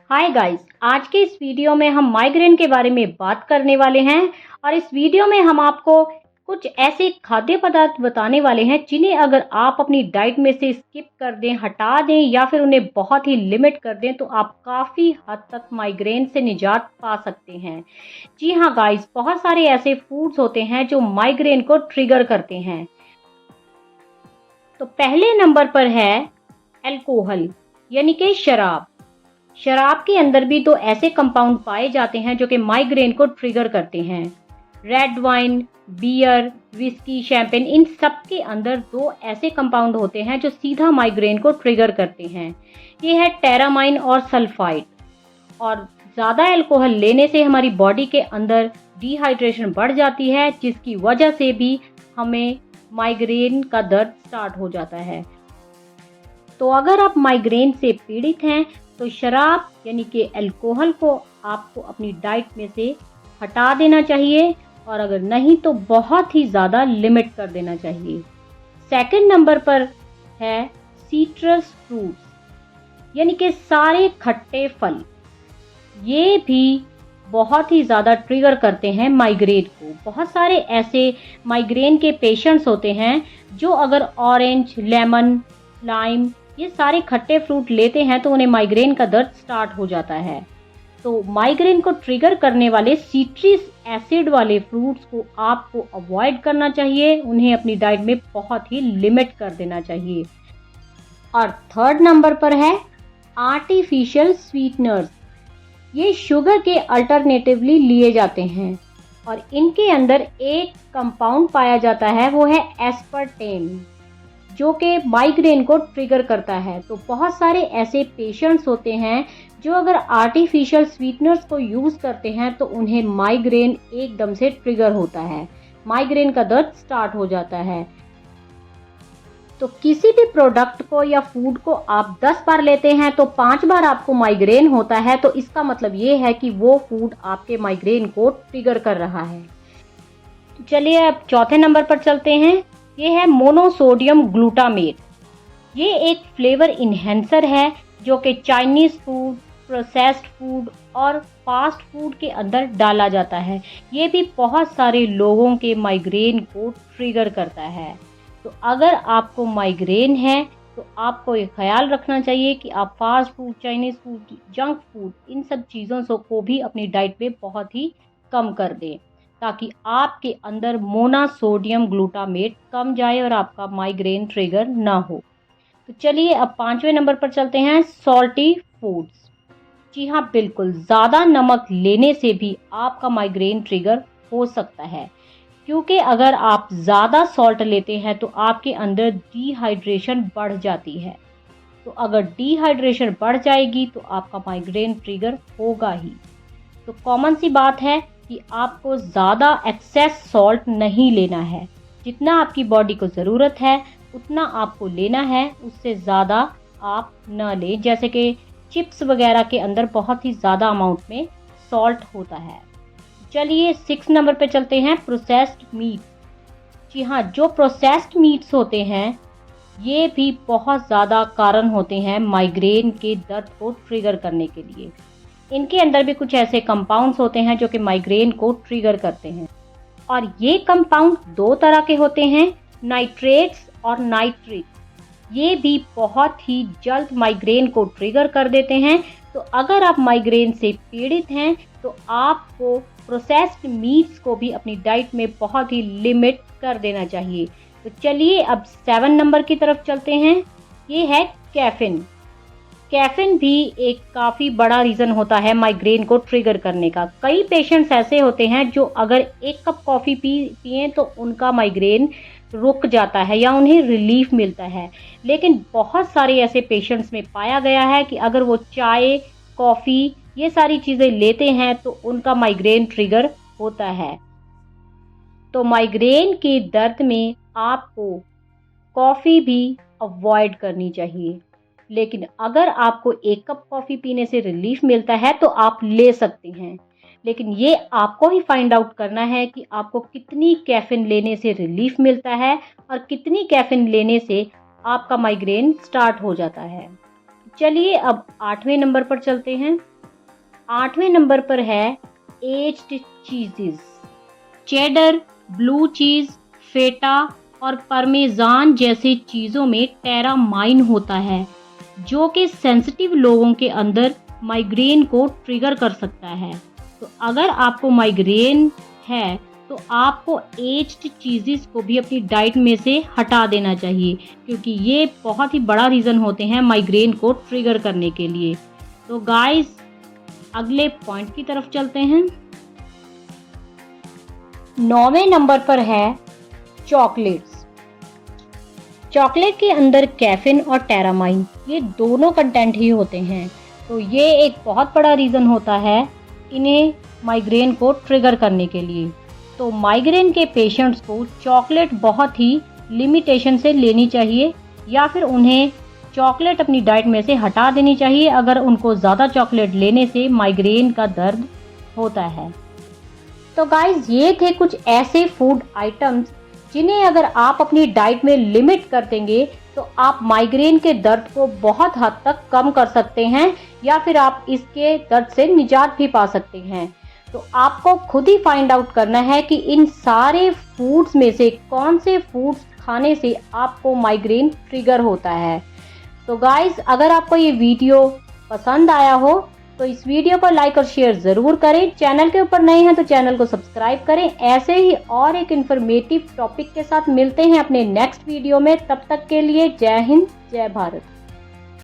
Hi guys, आज के इस वीडियो में हम माइग्रेन के बारे में बात करने वाले हैं और इस वीडियो में हम आपको कुछ ऐसे खाद्य पदार्थ बताने वाले हैं जिन्हें अगर आप अपनी डाइट में से स्किप कर दें, हटा दें या फिर उन्हें बहुत ही लिमिट कर दें तो आप काफ़ी हद तक माइग्रेन से निजात पा सकते हैं। जी हाँ गाइस, बहुत सारे ऐसे फूड्स होते हैं जो माइग्रेन को ट्रिगर करते हैं। तो पहले नंबर पर है अल्कोहल यानी कि शराब। शराब के अंदर भी दो ऐसे कंपाउंड पाए जाते हैं जो कि माइग्रेन को ट्रिगर करते हैं। Red wine, beer, whisky, champagne, इन सब के अंदर दो ऐसे कंपाउंड होते हैं जो सीधा माइग्रेन को ट्रिगर करते हैं। ये है टेरामाइन और सल्फाइड। और ज़्यादा अल्कोहल लेने से हमारी बॉडी के अंदर डिहाइड्रेशन बढ़ जाती है, जिसकी वजह से भी हमें माइग्रेन का दर्द स्टार्ट हो जाता है। तो अगर आप माइग्रेन से पीड़ित हैं तो शराब यानी कि अल्कोहल को आपको अपनी डाइट में से हटा देना चाहिए और अगर नहीं तो बहुत ही ज़्यादा लिमिट कर देना चाहिए। सेकंड नंबर पर है सिट्रस फ्रूट्स यानी कि सारे खट्टे फल। ये भी बहुत ही ज़्यादा ट्रिगर करते हैं माइग्रेन को। बहुत सारे ऐसे माइग्रेन के पेशेंट्स होते हैं जो अगर ऑरेंज, लेमन, लाइम ये सारे खट्टे फ्रूट लेते हैं तो उन्हें माइग्रेन का दर्द स्टार्ट हो जाता है। तो माइग्रेन को ट्रिगर करने वाले सिट्रिक एसिड वाले फ्रूट्स को आपको अवॉइड करना चाहिए, उन्हें अपनी डाइट में बहुत ही लिमिट कर देना चाहिए। और थर्ड नंबर पर है आर्टिफिशियल स्वीटनर्स। ये शुगर के अल्टरनेटिवली लिए जाते हैं और इनके अंदर एक कंपाउंड पाया जाता है, वो है एस्पर्टेम, जो कि माइग्रेन को ट्रिगर करता है। तो बहुत सारे ऐसे पेशेंट्स होते हैं जो अगर आर्टिफिशियल स्वीटनर्स को यूज़ करते हैं तो उन्हें माइग्रेन एकदम से ट्रिगर होता है, माइग्रेन का दर्द स्टार्ट हो जाता है। तो किसी भी प्रोडक्ट को या फूड को आप 10 बार लेते हैं तो 5 बार आपको माइग्रेन होता है, तो इसका मतलब ये है कि वो फूड आपके माइग्रेन को ट्रिगर कर रहा है। तो चलिए अब चौथे नंबर पर चलते हैं। ये है मोनोसोडियम ग्लूटामेट। ये एक फ्लेवर इन्हेंसर है जो कि चाइनीज़ फूड, प्रोसेस्ड फूड और फास्ट फूड के अंदर डाला जाता है। ये भी बहुत सारे लोगों के माइग्रेन को ट्रिगर करता है। तो अगर आपको माइग्रेन है तो आपको ये ख्याल रखना चाहिए कि आप fast food, Chinese food, junk food in सब चीज़ों को भी अपनी डाइट में बहुत ही कम कर दें ताकि आपके अंदर मोनोसोडियम ग्लूटामेट कम जाए और आपका माइग्रेन ट्रिगर ना हो। तो चलिए अब पांचवें नंबर पर चलते हैं, सॉल्टी फूड्स। जी हाँ, बिल्कुल, ज़्यादा नमक लेने से भी आपका माइग्रेन ट्रिगर हो सकता है, क्योंकि अगर आप ज़्यादा सॉल्ट लेते हैं तो आपके अंदर डिहाइड्रेशन बढ़ जाती है। तो अगर डिहाइड्रेशन बढ़ जाएगी तो आपका माइग्रेन ट्रिगर होगा ही। तो कॉमन सी बात है कि आपको ज़्यादा एक्सेस सॉल्ट नहीं लेना है। जितना आपकी बॉडी को ज़रूरत है उतना आपको लेना है, उससे ज़्यादा आप न लें। जैसे कि चिप्स वगैरह के अंदर बहुत ही ज़्यादा अमाउंट में सॉल्ट होता है। चलिए 6 नंबर पे चलते हैं, प्रोसेस्ड मीट। जी हाँ, जो प्रोसेस्ड मीट्स होते हैं ये भी बहुत ज़्यादा कारण होते हैं माइग्रेन के दर्द को ट्रिगर करने के लिए। इनके अंदर भी कुछ ऐसे कंपाउंड्स होते हैं जो कि माइग्रेन को ट्रिगर करते हैं और ये कंपाउंड दो तरह के होते हैं, नाइट्रेट्स और नाइट्रिक्स। ये भी बहुत ही जल्द माइग्रेन को ट्रिगर कर देते हैं। तो अगर आप माइग्रेन से पीड़ित हैं तो आपको प्रोसेस्ड मीट्स को भी अपनी डाइट में बहुत ही लिमिट कर देना चाहिए। तो चलिए अब 7 नंबर की तरफ चलते हैं। ये है कैफीन। कैफीन भी एक काफ़ी बड़ा रीज़न होता है माइग्रेन को ट्रिगर करने का। कई पेशेंट्स ऐसे होते हैं जो अगर 1 कप कॉफ़ी पिएं तो उनका माइग्रेन रुक जाता है या उन्हें रिलीफ मिलता है। लेकिन बहुत सारे ऐसे पेशेंट्स में पाया गया है कि अगर वो चाय, कॉफ़ी ये सारी चीज़ें लेते हैं तो उनका माइग्रेन ट्रिगर होता है। तो माइग्रेन के दर्द में आपको कॉफ़ी भी अवॉइड करनी चाहिए, लेकिन अगर आपको 1 कप कॉफ़ी पीने से रिलीफ मिलता है तो आप ले सकते हैं। लेकिन ये आपको ही फाइंड आउट करना है कि आपको कितनी कैफ़ीन लेने से रिलीफ मिलता है और कितनी कैफ़ीन लेने से आपका माइग्रेन स्टार्ट हो जाता है। चलिए अब 8वें नंबर पर चलते हैं। 8वें नंबर पर है एज्ड चीज़ेस। चेडर, ब्लू चीज़, फेटा और parmesan जैसी चीज़ों में टेरामाइन होता है, जो कि सेंसिटिव लोगों के अंदर माइग्रेन को ट्रिगर कर सकता है। तो अगर आपको माइग्रेन है तो आपको एज्ड चीज़ेस को भी अपनी डाइट में से हटा देना चाहिए, क्योंकि ये बहुत ही बड़ा रीज़न होते हैं माइग्रेन को ट्रिगर करने के लिए। तो गाइस, अगले पॉइंट की तरफ चलते हैं। 9वें नंबर पर है चॉकलेट्स। चॉकलेट के अंदर कैफीन और टेरामाइन, ये दोनों कंटेंट ही होते हैं। तो ये एक बहुत बड़ा रीज़न होता है इन्हें माइग्रेन को ट्रिगर करने के लिए। तो माइग्रेन के पेशेंट्स को चॉकलेट बहुत ही लिमिटेशन से लेनी चाहिए, या फिर उन्हें चॉकलेट अपनी डाइट में से हटा देनी चाहिए अगर उनको ज़्यादा चॉकलेट लेने से माइग्रेन का दर्द होता है। तो गाइस, ये थे कुछ ऐसे फूड आइटम्स जिन्हें अगर आप अपनी डाइट में लिमिट कर देंगे तो आप माइग्रेन के दर्द को बहुत हद तक कम कर सकते हैं, या फिर आप इसके दर्द से निजात भी पा सकते हैं। तो आपको खुद ही फाइंड आउट करना है कि इन सारे फूड्स में से कौन से फूड्स खाने से आपको माइग्रेन ट्रिगर होता है। तो गाइस, अगर आपको ये वीडियो पसंद आया हो तो इस वीडियो को लाइक और शेयर ज़रूर करें। चैनल के ऊपर नए हैं तो चैनल को सब्सक्राइब करें। ऐसे ही और एक इन्फॉर्मेटिव टॉपिक के साथ मिलते हैं अपने नेक्स्ट वीडियो में। तब तक के लिए जय हिंद, जय भारत।